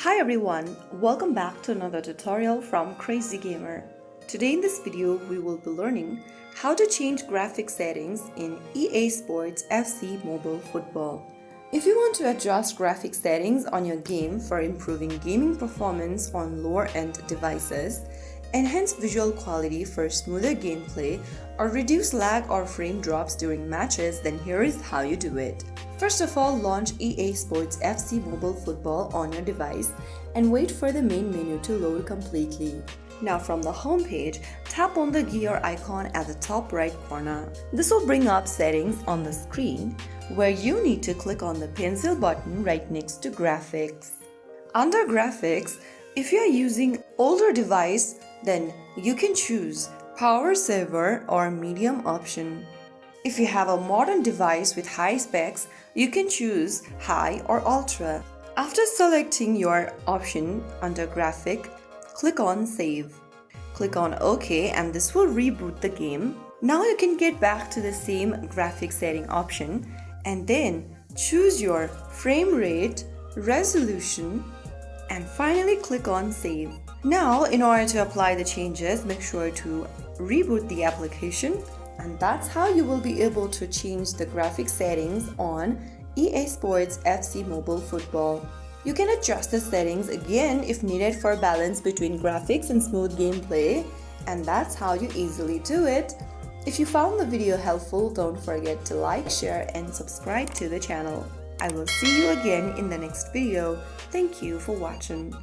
Hi everyone, welcome back to another tutorial from Crazy Gamer. Today in this video we will be learning how to change graphic settings in EA Sports FC Mobile Football. If you want to adjust graphic settings on your game for improving gaming performance on lower-end devices, enhance visual quality for smoother gameplay, or reduce lag or frame drops during matches, then here is how you do it. First of all, launch EA Sports FC Mobile Football on your device and wait for the main menu to load completely. Now from the home page, tap on the gear icon at the top right corner. This will bring up settings on the screen where you need to click on the pencil button right next to graphics. Under graphics, if you are using older device, then you can choose power saver or medium option. If you have a modern device with high specs, you can choose high or ultra. After selecting your option under graphic, click on save. Click on OK and this will reboot the game. Now you can get back to the same graphic setting option and then choose your frame rate, resolution, and finally click on save. Now in order to apply the changes, make sure to reboot the application. And that's how you will be able to change the graphic settings on EA Sports FC Mobile Football. You can adjust the settings again if needed for balance between graphics and smooth gameplay, and that's how you easily do it. If you found the video helpful, don't forget to like, share, and subscribe to the channel. I will see you again in the next video. Thank you for watching.